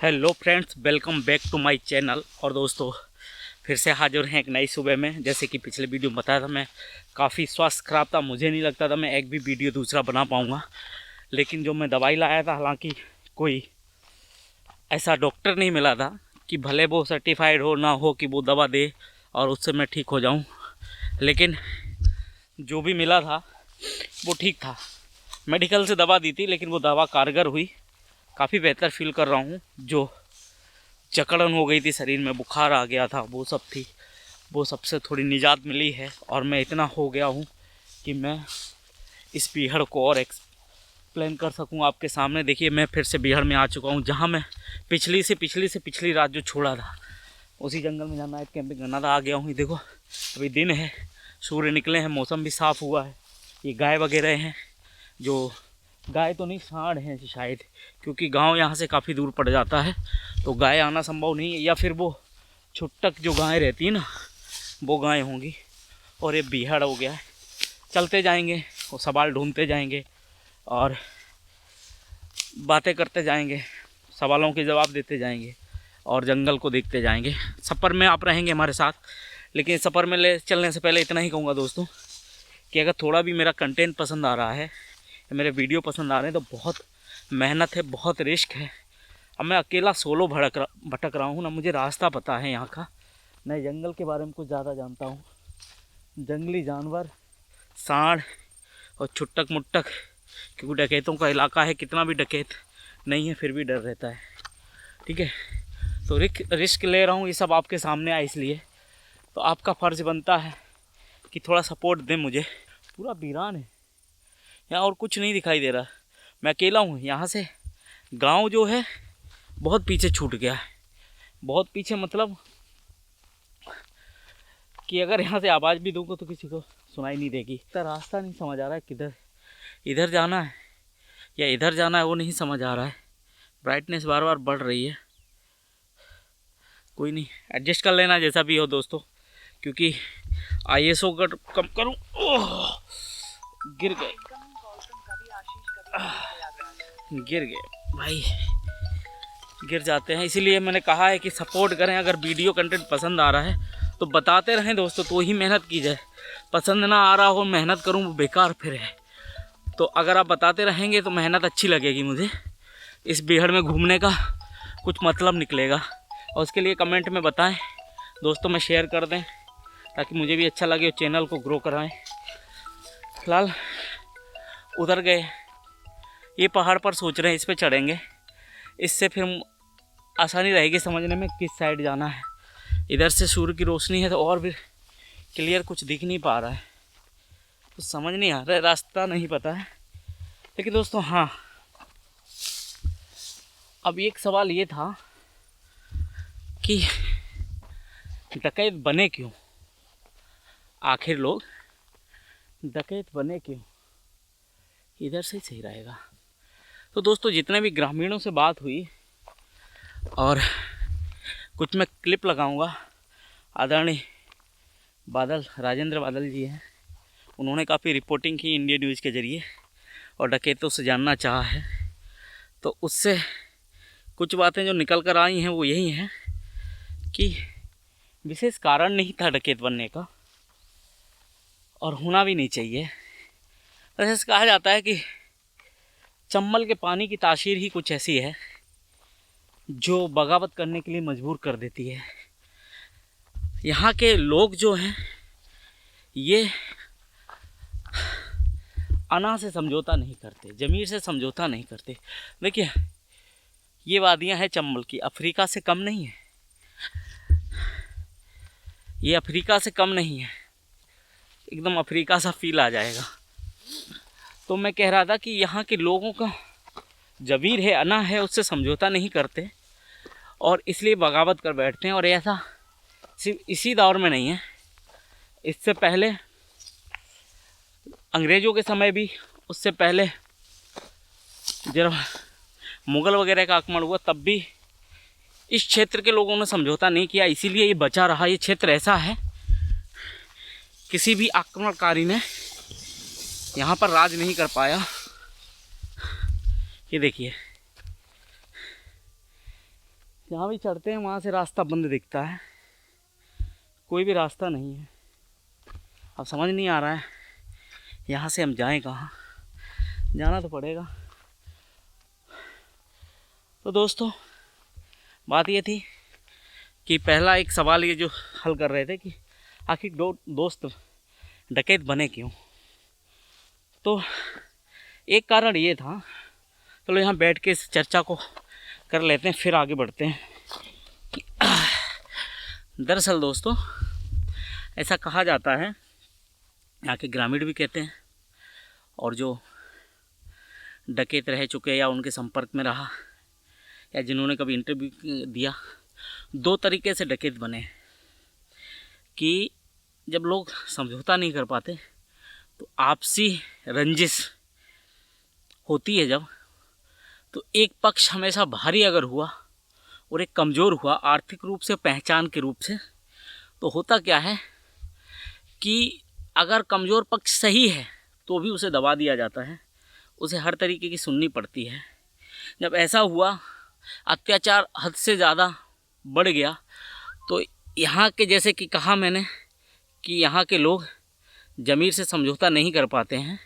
Hello friends, welcome back to my channel. और दोस्तों, फिर से हाजिर हैं एक नई सुबह में। जैसे कि पिछले वीडियो में बताया था, मैं काफ़ी स्वास्थ्य ख़राब था। मुझे नहीं लगता था मैं एक भी वीडियो दूसरा बना पाऊँगा। लेकिन जो मैं दवाई लाया था, हालांकि कोई ऐसा डॉक्टर नहीं मिला था कि भले वो सर्टिफाइड हो ना हो कि वो दवा दे और उससे मैं ठीक हो जाऊँ। लेकिन जो भी मिला था वो ठीक था। मेडिकल से दवा दी थी, लेकिन वो दवा कारगर हुई। काफ़ी बेहतर फील कर रहा हूँ। जो जकड़न हो गई थी शरीर में, बुखार आ गया था, वो सब थी, वो सबसे थोड़ी निजात मिली है। और मैं इतना हो गया हूँ कि मैं इस बीहड़ को और एक्सप्लेन कर सकूँ आपके सामने। देखिए, मैं फिर से बीहड़ में आ चुका हूँ, जहाँ मैं पिछली रात जो छोड़ा था, उसी जंगल में जहाँ नाइट कैंपिंग करना था, आ गया हूँ। देखो, अभी दिन है, सूर्य निकले हैं, मौसम भी साफ़ हुआ है। ये गाय वगैरह हैं, जो गाय तो नहीं, सांड हैं शायद, क्योंकि गांव यहाँ से काफ़ी दूर पड़ जाता है, तो गाय आना संभव नहीं है। या फिर वो छुट्टक जो गाय रहती है ना, वो गाय होंगी। और ये बीहड़ हो गया है। चलते जाएंगे और सवाल ढूंढते जाएंगे और बातें करते जाएंगे, सवालों के जवाब देते जाएंगे और जंगल को देखते जाएंगे। सफ़र में आप रहेंगे हमारे साथ। लेकिन सफ़र में ले चलने से पहले इतना ही कहूँगा दोस्तों, कि अगर थोड़ा भी मेरा कंटेंट पसंद आ रहा है, मेरे वीडियो पसंद आ रहे हैं, तो बहुत मेहनत है, बहुत रिस्क है। अब मैं अकेला सोलो भटक रहा हूँ ना, मुझे रास्ता पता है यहाँ का, मैं जंगल के बारे में कुछ ज़्यादा जानता हूँ। जंगली जानवर, सांड और छुट्टक मुट्टक, क्योंकि डकैतों का इलाका है, कितना भी डकैत नहीं है फिर भी डर रहता है। ठीक है, तो रिस्क ले रहा हूँ, ये सब आपके सामने आए इसलिए। तो आपका फ़र्ज़ बनता है कि थोड़ा सपोर्ट दें मुझे। पूरा वीरान है यहाँ, और कुछ नहीं दिखाई दे रहा। मैं अकेला हूँ यहाँ से। गांव जो है बहुत पीछे छूट गया है, बहुत पीछे, मतलब कि अगर यहाँ से आवाज़ भी दूँगा तो किसी को सुनाई नहीं देगी। तो रास्ता नहीं समझ आ रहा है, किधर इधर जाना है या इधर जाना है, वो नहीं समझ आ रहा है। ब्राइटनेस बार बार बढ़ रही है। कोई नहीं, एडजस्ट कर लेना जैसा भी हो दोस्तों, क्योंकि ISO कम करूँ। ओह, गिर गए भाई, गिर जाते हैं। इसीलिए मैंने कहा है कि सपोर्ट करें। अगर वीडियो कंटेंट पसंद आ रहा है तो बताते रहें दोस्तों, तो ही मेहनत की जाए। पसंद ना आ रहा हो, मेहनत करूं, वो बेकार फिर है। तो अगर आप बताते रहेंगे तो मेहनत अच्छी लगेगी मुझे। इस बीहड़ में घूमने का कुछ मतलब निकलेगा, और उसके लिए कमेंट में बताएं दोस्तों, में शेयर कर दें, ताकि मुझे भी अच्छा लगे और चैनल को ग्रो कराएं। फिलहाल उधर गए, ये पहाड़ पर सोच रहे हैं इस पर चढ़ेंगे, इससे फिर आसानी रहेगी समझने में किस साइड जाना है। इधर से सूर्य की रोशनी है तो और भी क्लियर कुछ दिख नहीं पा रहा है, कुछ समझ नहीं आ रहा है, रास्ता नहीं पता है। लेकिन दोस्तों, हाँ, अब एक सवाल ये था कि डकैत बने क्यों, आखिर लोग डकैत बने क्यों। इधर से सही रहेगा। तो दोस्तों, जितने भी ग्रामीणों से बात हुई, और कुछ मैं क्लिप लगाऊंगा, आदरणीय राजेंद्र बादल जी हैं, उन्होंने काफ़ी रिपोर्टिंग की इंडिया न्यूज़ के ज़रिए और डकैतों से जानना चाहा है। तो उससे कुछ बातें जो निकल कर आई हैं वो यही हैं कि विशेष कारण नहीं था डकैत बनने का, और होना भी नहीं चाहिए। ऐसे कहा जाता है कि चंबल के पानी की तासीर ही कुछ ऐसी है जो बगावत करने के लिए मजबूर कर देती है। यहाँ के लोग जो हैं, ये अना से समझौता नहीं करते, ज़मीर से समझौता नहीं करते। देखिए, ये वादियाँ हैं चंबल की, अफ्रीका से कम नहीं है, ये अफ्रीका से कम नहीं है, एकदम अफ्रीका सा फील आ जाएगा। तो मैं कह रहा था कि यहाँ के लोगों का ज़मीर है, अना है, उससे समझौता नहीं करते और इसलिए बगावत कर बैठते हैं। और ऐसा सिर्फ इसी दौर में नहीं है, इससे पहले अंग्रेज़ों के समय भी, उससे पहले जब मुग़ल वगैरह का आक्रमण हुआ तब भी इस क्षेत्र के लोगों ने समझौता नहीं किया, इसीलिए ये बचा रहा। ये क्षेत्र ऐसा है, किसी भी आक्रमणकारी ने यहाँ पर राज नहीं कर पाया। ये देखिए, जहाँ भी चढ़ते हैं वहाँ से रास्ता बंद दिखता है, कोई भी रास्ता नहीं है। अब समझ नहीं आ रहा है यहाँ से हम जाएं कहाँ, जाना तो पड़ेगा। तो दोस्तों बात ये थी कि पहला एक सवाल ये जो हल कर रहे थे कि आखिर दोस्त डकैत बने क्यों। तो एक कारण ये था, चलो यहाँ बैठ के इस चर्चा को कर लेते हैं फिर आगे बढ़ते हैं। दरअसल दोस्तों ऐसा कहा जाता है, यहाँ के ग्रामीण भी कहते हैं और जो डकैत रह चुके या उनके संपर्क में रहा या जिन्होंने कभी इंटरव्यू दिया, दो तरीके से डकैत बने कि जब लोग समझौता नहीं कर पाते तो आपसी रंजिश होती है जब, तो एक पक्ष हमेशा भारी अगर हुआ और एक कमज़ोर हुआ आर्थिक रूप से, पहचान के रूप से, तो होता क्या है कि अगर कमज़ोर पक्ष सही है तो भी उसे दबा दिया जाता है, उसे हर तरीके की सुननी पड़ती है। जब ऐसा हुआ, अत्याचार हद से ज़्यादा बढ़ गया, तो यहाँ के, जैसे कि कहा मैंने कि यहाँ के लोग ज़मीर से समझौता नहीं कर पाते हैं,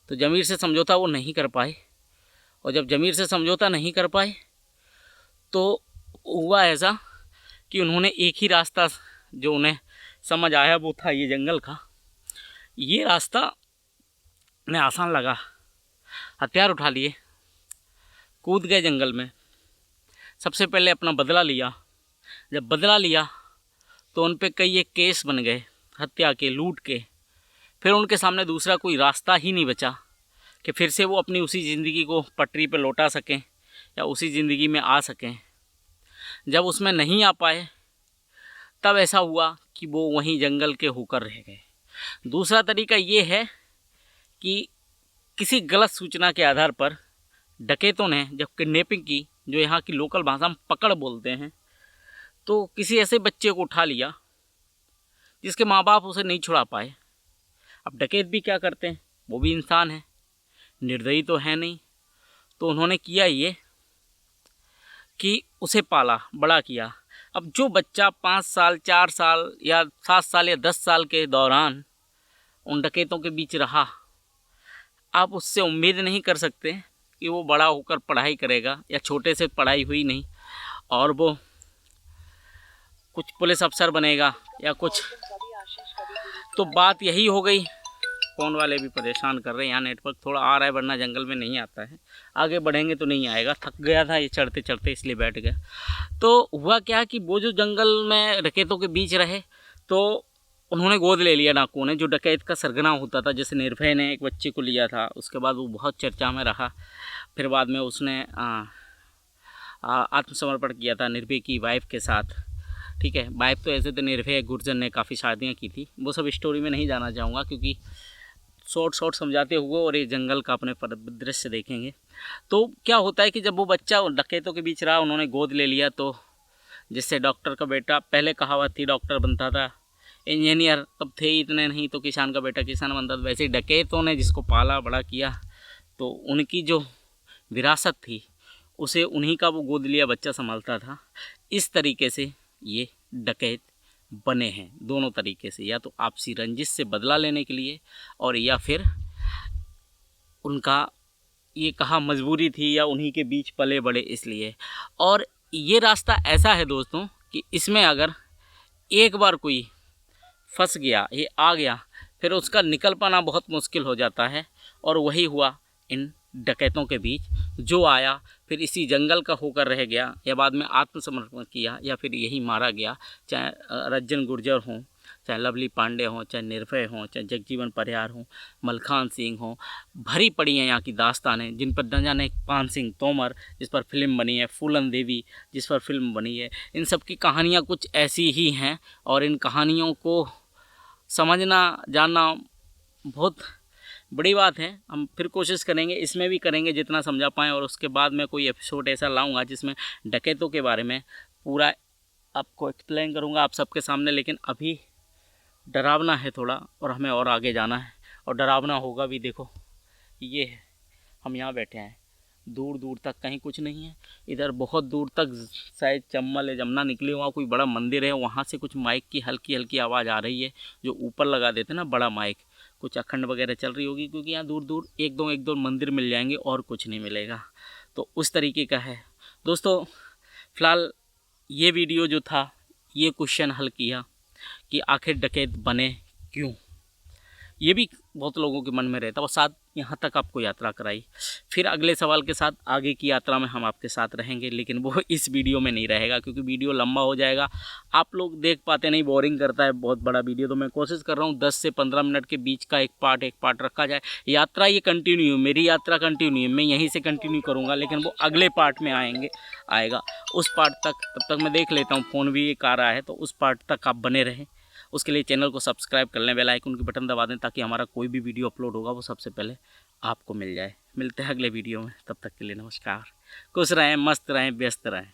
तो ज़मीर से समझौता वो नहीं कर पाए, और जब ज़मीर से समझौता नहीं कर पाए तो हुआ ऐसा कि उन्होंने एक ही रास्ता जो उन्हें समझ आया वो था ये जंगल का। ये रास्ता उन्हें आसान लगा, हथियार उठा लिए, कूद गए जंगल में। सबसे पहले अपना बदला लिया, जब बदला लिया तो उन पे कई एक केस बन गए, हत्या के, लूट के। फिर उनके सामने दूसरा कोई रास्ता ही नहीं बचा कि फिर से वो अपनी उसी ज़िंदगी को पटरी पे लौटा सकें या उसी ज़िंदगी में आ सकें। जब उसमें नहीं आ पाए तब ऐसा हुआ कि वो वहीं जंगल के होकर रह गए। दूसरा तरीका ये है कि किसी गलत सूचना के आधार पर डकैतों ने जब किडनैपिंग की, जो यहाँ की लोकल भाषा में पकड़ बोलते हैं, तो किसी ऐसे बच्चे को उठा लिया जिसके माँ बाप उसे नहीं छुड़ा पाए। अब डकैत भी क्या करते हैं, वो भी इंसान है, निर्दयी तो है नहीं। तो उन्होंने किया ये कि उसे पाला, बड़ा किया। अब जो बच्चा 5 साल, 4 साल या 7 साल या 10 साल के दौरान उन डकैतों के बीच रहा, आप उससे उम्मीद नहीं कर सकते कि वो बड़ा होकर पढ़ाई करेगा, या छोटे से पढ़ाई हुई नहीं और वो कुछ पुलिस अफसर बनेगा या कुछ। तो बात यही हो गई। फ़ोन वाले भी परेशान कर रहे हैं, यहाँ नेटवर्क थोड़ा आ रहा है वरना जंगल में नहीं आता है। आगे बढ़ेंगे तो नहीं आएगा, थक गया था ये चढ़ते चढ़ते इसलिए बैठ गया। तो हुआ क्या कि वो जो जंगल में डकैतों के बीच रहे तो उन्होंने गोद ले लिया डाकुओं ने, जो डकैत का सरगना होता था। जैसे निर्भय ने एक बच्चे को लिया था, उसके बाद वो बहुत चर्चा में रहा। फिर बाद में उसने आत्मसमर्पण किया था निर्भय की वाइफ के साथ। ठीक है, वाइफ तो ऐसे तो निर्भय गुर्जर ने काफ़ी शादियाँ की थी, वो सब स्टोरी में नहीं जाना चाहूँगा क्योंकि शॉर्ट समझाते हुए और ये जंगल का अपने दृश्य देखेंगे। तो क्या होता है कि जब वो बच्चा डकैतों के बीच रहा, उन्होंने गोद ले लिया, तो जिससे डॉक्टर का बेटा, पहले कहावत थी डॉक्टर बनता था, इंजीनियर तब थे इतने नहीं, तो किसान का बेटा किसान बनता था। वैसे डकैतों ने जिसको पाला बड़ा किया, तो उनकी जो विरासत थी उसे उन्हीं का वो गोद लिया बच्चा संभालता था। इस तरीके से ये डकैत बने हैं, दोनों तरीके से, या तो आपसी रंजिश से बदला लेने के लिए और या फिर उनका ये कहा मजबूरी थी या उन्हीं के बीच पले बड़े इसलिए। और ये रास्ता ऐसा है दोस्तों कि इसमें अगर एक बार कोई फंस गया, ये आ गया, फिर उसका निकल पाना बहुत मुश्किल हो जाता है। और वही हुआ इन डकैतों के बीच, जो आया फिर इसी जंगल का होकर रह गया या बाद में आत्मसमर्पण किया या फिर यही मारा गया। चाहे रज्जन गुर्जर हों, चाहे लवली पांडे हों, चाहे निर्भय हों, चाहे जगजीवन परिहार हों, मलखान सिंह हों, भरी पड़ी हैं यहाँ की दास्तानें, जिन पर न जाने पान सिंह तोमर जिस पर फिल्म बनी है, फूलन देवी जिस पर फिल्म बनी है, इन सब की कहानियाँ कुछ ऐसी ही हैं। और इन कहानियों को समझना, जानना बहुत बड़ी बात है। हम फिर कोशिश करेंगे, इसमें भी करेंगे जितना समझा पाएँ, और उसके बाद मैं कोई एपिसोड ऐसा लाऊंगा जिसमें डकैतों के बारे में पूरा आपको एक्सप्लेन करूंगा आप सबके सामने। लेकिन अभी डरावना है थोड़ा और हमें और आगे जाना है, और डरावना होगा भी। देखो ये है, हम यहाँ बैठे हैं, दूर दूर तक कहीं कुछ नहीं है। इधर बहुत दूर तक शायद चंबल या जमुना निकली, वहाँ कोई बड़ा मंदिर है, वहाँ से कुछ माइक की हल्की हल्की आवाज़ आ रही है, जो ऊपर लगा देते ना बड़ा माइक, कुछ अखंड वगैरह चल रही होगी, क्योंकि यहाँ दूर दूर एक दो मंदिर मिल जाएंगे और कुछ नहीं मिलेगा। तो उस तरीके का है दोस्तों। फ़िलहाल ये वीडियो जो था, ये क्वेश्चन हल किया कि आखिर डकैत बने क्यों, ये भी बहुत लोगों के मन में रहता है, और साथ यहाँ तक आपको यात्रा कराई। फिर अगले सवाल के साथ आगे की यात्रा में हम आपके साथ रहेंगे, लेकिन वो इस वीडियो में नहीं रहेगा, क्योंकि वीडियो लंबा हो जाएगा, आप लोग देख पाते नहीं, बोरिंग करता है बहुत बड़ा वीडियो। तो मैं कोशिश कर रहा हूँ 10 से 15 मिनट के बीच का एक पार्ट रखा जाए। यात्रा ये कंटिन्यू, मेरी यात्रा कंटिन्यू है, मैं यहीं से कंटिन्यू करूँगा, लेकिन वो अगले पार्ट में आएगा उस पार्ट तक। तब तक मैं देख लेता हूँ, फ़ोन भी एक आ रहा है, तो उस पार्ट तक आप बने रहें। उसके लिए चैनल को सब्सक्राइब कर लें, बेल आइकन की बटन दबा दें, ताकि हमारा कोई भी वीडियो अपलोड होगा वो सबसे पहले आपको मिल जाए। मिलते हैं अगले वीडियो में, तब तक के लिए नमस्कार। खुश रहें, मस्त रहें, व्यस्त रहें।